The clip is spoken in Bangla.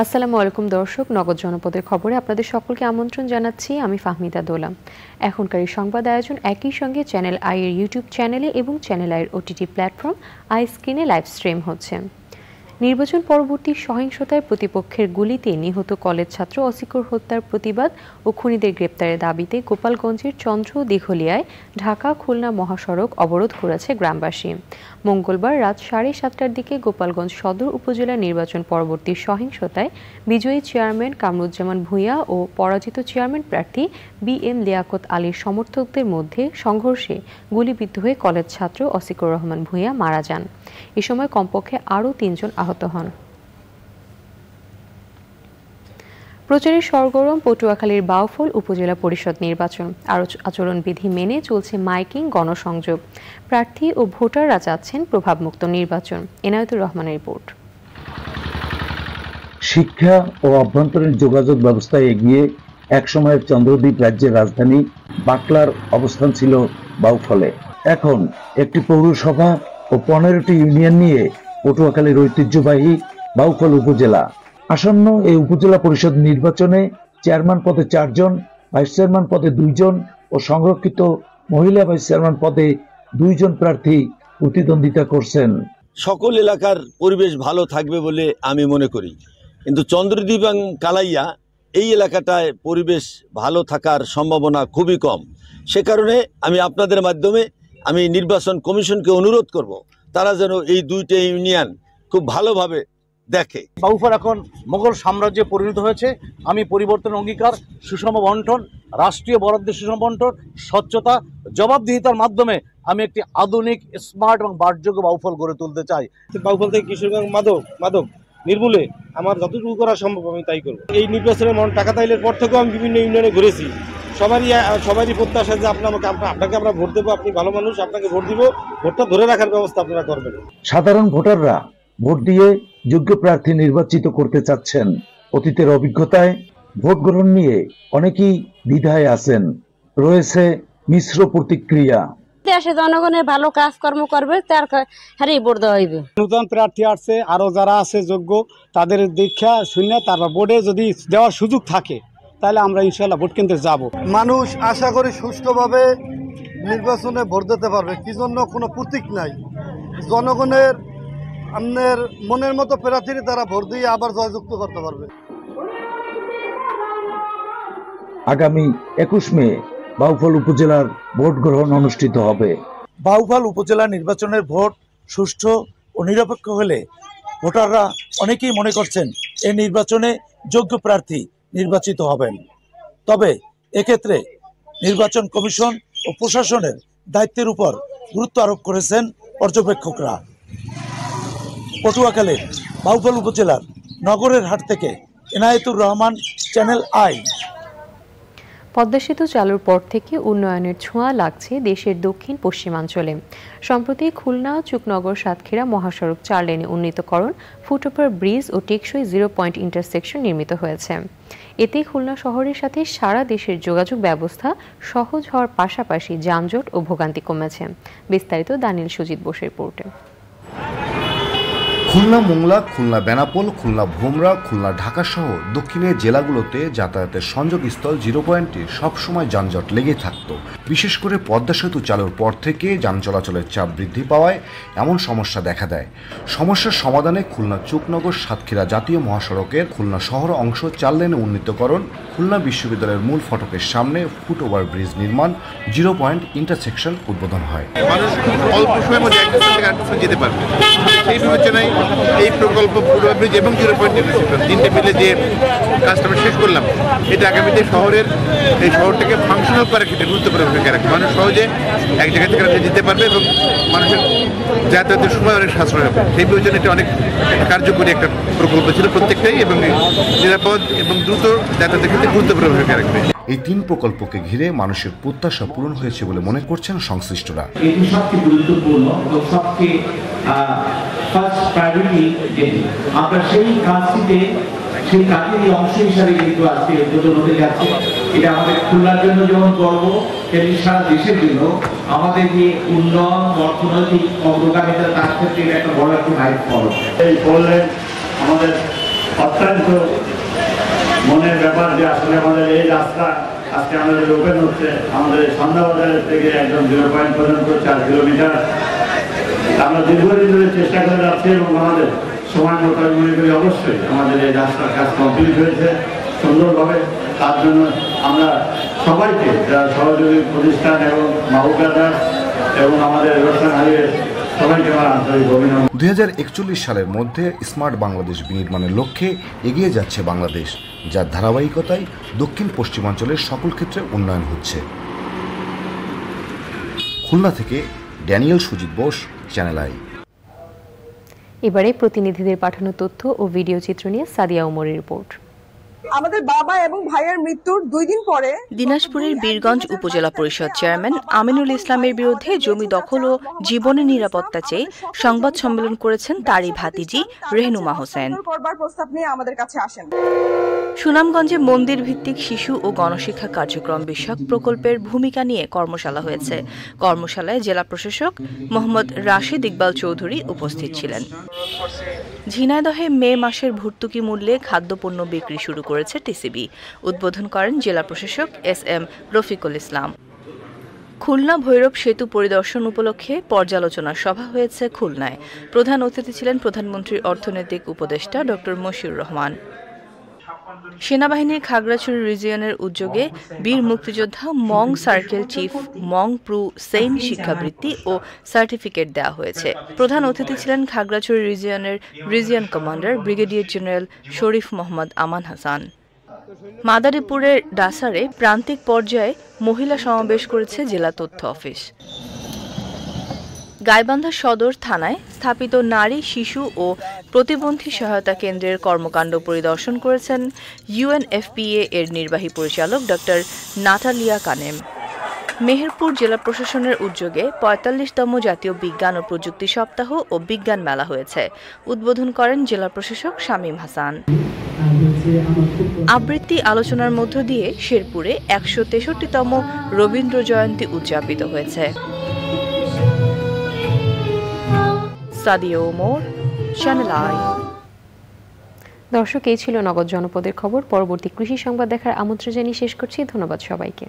আসসালামু আলাইকুম দর্শক, নগদ জনপদের খবরে আপনাদের সকলকে আমন্ত্রণ জানাচ্ছি। আমি ফাহমিদা দোলা। এখনকার এই সংবাদ আয়োজন একই সঙ্গে চ্যানেল আই এর ইউটিউব চ্যানেলে এবং চ্যানেল আই এর ওটিটি প্ল্যাটফর্ম আই স্ক্রিনে লাইভ স্ট্রিম হচ্ছে। নির্বাচন পরবর্তী সহিংসতায় প্রতিপক্ষের গুলিতে নিহত কলেজ ছাত্র অসিকর হত্যার প্রতিবাদ ও খুনিদের গ্রেপ্তারের দাবিতে গোপালগঞ্জের চন্দ্র দিঘলিয়ায় ঢাকা খুলনা মহাসড়ক অবরোধ করেছে গ্রামবাসী। মঙ্গলবার রাত 7:30টার দিকে গোপালগঞ্জ সদর উপজেলার নির্বাচন পরবর্তী সহিংসতায় বিজয়ী চেয়ারম্যান কামরুজ্জামান ভূঁইয়া ও পরাজিত চেয়ারম্যান প্রার্থী BM লিয়াকত আলীর সমর্থকদের মধ্যে সংঘর্ষে গুলিবিদ্ধ হয়ে কলেজ ছাত্র অসিকুর রহমান ভূঁইয়া মারা যান। এ সময় কমপক্ষে আরও 3 জন আহত হন। প্রচারে সরগরম পটুয়াখালীর বাউফল উপজেলা পরিষদ নির্বাচন। আচরণবিধি মেনে চলছে মাইকিং, গণসংযোগ। প্রার্থী ও ভোটাররা চাচ্ছেন প্রভাবমুক্ত নির্বাচন। এনায়েতুর রহমানের রিপোর্ট। শিক্ষা ও অভ্যন্তরীণ যোগাযোগ ব্যবস্থায় এগিয়ে একসময়ের চন্দ্রদ্বীপ রাজ্যের রাজধানী বাকলার অবস্থান ছিল বাউফলে। এখন একটি পৌরসভা ও 15টি ইউনিয়ন নিয়ে পটুয়াখালীর ঐতিহ্যবাহী বাউফল উপজেলা। আসন্ন এই উপজেলা পরিষদ নির্বাচনে চেয়ারম্যান পদে 4 জন, ভাইস চেয়ারম্যান পদে 2 জন ও সংরক্ষিত মহিলা ভাইস চেয়ারম্যান পদে 2 জন প্রার্থী প্রতিদ্বন্দ্বিতা করছেন। সকল এলাকার পরিবেশ ভালো থাকবে বলে আমি মনে করি, কিন্তু চন্দ্রদ্বীপ এবং কালাইয়া এই এলাকাটায় পরিবেশ ভালো থাকার সম্ভাবনা খুবই কম। সে কারণে আমি আপনাদের মাধ্যমে আমি নির্বাচন কমিশনকে অনুরোধ করব, তারা যেন এই 2টা ইউনিয়ন খুব ভালোভাবে দেখে। বাউফল এখন মোগল সাম্রাজ্যে পরিণত হয়েছে। আমি পরিবর্তন অঙ্গীকার, সুষম বন্টন, রাষ্ট্রীয় বরাদ্দের সুষম বন্টন, স্বচ্ছতা, জবাবদিহিতার মাধ্যমে আমি একটি আধুনিক, স্মার্ট এবং বাসযোগ্য বাউফল গড়ে তুলতে চাই। বাউফল থেকে কিশোরগঞ্জ মাদক নির্মূলে আমার যতটুকু করা সম্ভব আমি তাই করব। এই নির্বাচনের টাকা তাইলের পর থেকেও আমি বিভিন্ন ইউনিয়নে ঘুরেছি। সবারই প্রত্যাশা যে আপনাকে আমরা ভোট দেবো, আপনি ভালো মানুষ, আপনাকে ভোট দিব, ভোটটা ধরে রাখার ব্যবস্থা আপনারা করবেন। সাধারণ ভোটাররা ভোট দিয়ে যোগ্য প্রার্থী নির্বাচিত করতে চাচ্ছেন। অতীতের অভিজ্ঞতায় ভোট গ্রহণ নিয়ে অনেকেই দ্বিধায় আছেন। রয়েছে মিশ্র প্রতিক্রিয়া। দেশে জনগণের ভালো কাজকর্ম করবে, তার হারিয়ে ভোট দেওয়া হইবে। নতুন প্রার্থী আসছে, আরো যারা আছে যোগ্য তাদের দীক্ষা শুনে তারপর বোর্ডে যদি দেওয়ার সুযোগ থাকে তাহলে আমরা ইনশাল্লাহ ভোট কেন্দ্রে যাব। মানুষ আশা করি সুষ্ঠুভাবে নির্বাচনে ভোট দিতে পারবে। কি জন্য কোনো প্রতীক নাই। জনগণের আপনার মনের মতো প্রার্থীর তারা ভোট দিয়ে আবার জয়যুক্ত করতে পারবে। আগামী 21 মে বাউফল উপজেলার ভোট গ্রহণ অনুষ্ঠিত হবে। বাউফল উপজেলা নির্বাচনের ভোট সুষ্ঠু ও নিরপেক্ষ হলে ভোটাররা অনেকেই মনে করছেন এই নির্বাচনে যোগ্য প্রার্থী নির্বাচিত হবেন। তবে এক্ষেত্রে নির্বাচন কমিশন ও প্রশাসনের দায়িত্বের উপর গুরুত্ব আরোপ করেছেন পর্যবেক্ষকরা। পটুয়াখালীর বাউফল উপজেলার নগরের হাট থেকে এনায়েতুর রহমান, চ্যানেল আই। পদ্মা সেতু চালুর পর থেকে উন্নয়নের ছোঁয়া লাগছে দেশের দক্ষিণ পশ্চিমাঞ্চলে। সম্প্রতি খুলনা চুকনগর সাতক্ষীরা মহাসড়ক 4 লেনে উন্নীতকরণ, ফুটওভার ব্রিজ ও টেকসই 0 পয়েন্ট ইন্টারসেকশন নির্মিত হয়েছে। এতে খুলনা শহরের সাথে সারা দেশের যোগাযোগ ব্যবস্থা সহজ হওয়ার পাশাপাশি যানজট ও ভোগান্তি কমেছে। বিস্তারিত দানিল সুজিত বোসের রিপোর্টে। খুলনা মোংলা, খুলনা বেনাপোল, খুলনা ভোমরা, খুলনা ঢাকা সহ দক্ষিণের জেলাগুলোতে যাতায়াতের সংযোগস্থল 0 পয়েন্টে সবসময় যানজট লেগে থাকত। বিশেষ করে পদ্মা সেতু চালুর পর থেকে যান চলাচলের চাপ বৃদ্ধি পাওয়ায় এমন সমস্যা দেখা দেয়। সমস্যার সমাধানে খুলনা চুকনগর সাতক্ষীরা জাতীয় মহাসড়কের খুলনা শহর অংশ 4 লেনে উন্নীতকরণ, খুলনা বিশ্ববিদ্যালয়ের মূল ফটকের সামনে ফুটওভার ব্রিজ নির্মাণ, 0 পয়েন্ট ইন্টারসেকশন উদ্বোধন হয়। মানুষ অল্প সময়ের মধ্যে যেতে পারবে, সেই বিবেচনায় এই প্রকল্প ফুটওভার ব্রিজ এবং 0 পয়েন্ট ইন্টারসেকশন 3টে মিলে যে কাজটা আমরা শেষ করলাম, এটা আগামীতে এই শহরটাকে ফাংশনাল করার ক্ষেত্রে গুরুত্বপূর্ণ ভূমিকা রাখবে। মানুষ সহজে এক জায়গা থেকে যেতে পারবে এবং মানুষের যাতায়াতের সময় অনেক সাশ্রয় হবে। সেই বিবেচনায় এটা অনেক কার্যকরী একটা প্রকল্প ছিল প্রত্যেকটাই, এবং নিরাপদ এবং দ্রুত যাতায়াতের ক্ষেত্রে গুরুত্বপূর্ণ ভূমিকা রাখবে। এই 3 প্রকল্পকে ঘিরে মানুষের প্রত্যাশা পূরণ হয়েছে বলে মনে করছেন সংশ্লিষ্টরা। এটি সবচেয়ে গুরুত্বপূর্ণ এবং সবচেয়ে ফার্স্ট প্রায়োরিটি দেন। আমরা সেই কাজটিতে সেই কাজেরই অংশ হিসাবে কিন্তু আজকে উদ্বোধন হতে যাচ্ছে। এটা আমাদের খুলনার জন্য যেমন গর্ব, তেমনি সারা দেশের জন্য আমাদের যে উন্নয়ন অর্থনৈতিক অগ্রগামিতা তার ক্ষেত্রে এটা একটা বড় একটা মাইলফলক। এই করলেন আমাদের অত্যন্ত মনের ব্যাপার যে আসলে আমাদের এই রাস্তা আজকে আমাদের ওপেন হচ্ছে। আমাদের সন্ধ্যাবাজারের থেকে একদম 0 পয়েন্ট পর্যন্ত 4 কিলোমিটার আমরা দীর্ঘদিন ধরে চেষ্টা করে যাচ্ছি এবং আমাদের সময় মতো আমি মনে করি অবশ্যই আমাদের এই রাস্তার কাজ কমপ্লিট হয়েছে সুন্দরভাবে। তার জন্য আমরা সবাইকে যারা সহযোগী প্রতিষ্ঠান এবং মাহুকাদা এবং আমাদের রোশন হাইওয়ে সবাইকে আমার আন্তরিক অভিনন্দন। 2041 সালের মধ্যে স্মার্ট বাংলাদেশ বিনির্মাণের লক্ষ্যে এগিয়ে যাচ্ছে বাংলাদেশ, যার ধারাবাহিকতায় দক্ষিণ পশ্চিমাঞ্চলের সকল ক্ষেত্রে উন্নয়ন হচ্ছে। খুলনা থেকে Daniel Sujit Bose, channel I. এবারে প্রতিনিধিদের পাঠানো তথ্য ও ভিডিও চিত্র নিয়ে সাদিয়া ওমরের রিপোর্ট। আমাদের বাবা এবং ভাইয়ের মৃত্যুর 2 দিন পরে দিনাজপুরের বীরগঞ্জ উপজেলা পরিষদ চেয়ারম্যান আমিনুল ইসলামের বিরুদ্ধে জমি দখল ও জীবনের নিরাপত্তা চেয়ে সংবাদ সম্মেলন করেছেন তারই ভাতিজি রেহনুমা হোসেন। করবার প্রস্তাব নিয়ে আমাদের কাছে আসেন। সুনামগঞ্জে মন্দির ভিত্তিক শিশু ও গণশিক্ষা কার্যক্রম বিষয়ক প্রকল্পের ভূমিকা নিয়ে কর্মশালা হয়েছে। কর্মশালায় জেলা প্রশাসক মোহাম্মদ রাশেদ ইকবাল চৌধুরী উপস্থিত ছিলেন। ঝিনাইদহে মে মাসের ভর্তুকি মূল্যে খাদ্যপণ্য বিক্রি শুরু করেছে টিসিবি। উদ্বোধন করেন জেলা প্রশাসক SM রফিকুল ইসলাম। খুলনা ভৈরব সেতু পরিদর্শন উপলক্ষে পর্যালোচনা সভা হয়েছে খুলনায়। প্রধান অতিথি ছিলেন প্রধানমন্ত্রীর অর্থনৈতিক উপদেষ্টা ডক্টর মশিউর রহমান। সেনাবাহিনীর খাগড়াছড়ি রিজিয়নের উদ্যোগে বীর মুক্তিযোদ্ধা মং সার্কেল চিফ মং প্রু সেইন শিক্ষাবৃত্তি ও সার্টিফিকেট দেওয়া হয়েছে। প্রধান অতিথি ছিলেন খাগড়াছড়ি রিজিয়নের region commander brigadier general Sharif Mohammad Aman Hasan. মাদারীপুরের ডাসারে প্রান্তিক পর্যায়ে মহিলা সমাবেশ করেছে জেলা তথ্য অফিস। গাইবান্ধা সদর থানায় স্থাপিত নারী, শিশু ও প্রতিবন্ধী সহায়তা কেন্দ্রের কর্মকাণ্ড পরিদর্শন করেছেন UNFPA এর নির্বাহী পরিচালক ডক্টর নাটালিয়া কানেম। মেহেরপুর জেলা প্রশাসনের উদ্যোগে 45তম জাতীয় বিজ্ঞান ও প্রযুক্তি সপ্তাহ ও বিজ্ঞান মেলা হয়েছে। উদ্বোধন করেন জেলা প্রশাসক শামীম হাসান। আবৃত্তি আলোচনার মধ্য দিয়ে শেরপুরে 163তম রবীন্দ্র জয়ন্তী উদযাপিত হয়েছে। Sadia Omar, channel I. দর্শক, এই ছিল নগদ জনপদের খবর। পরবর্তী কৃষি সংবাদ দেখার আমন্ত্রণ জানিয়ে শেষ করছি। ধন্যবাদ সবাইকে।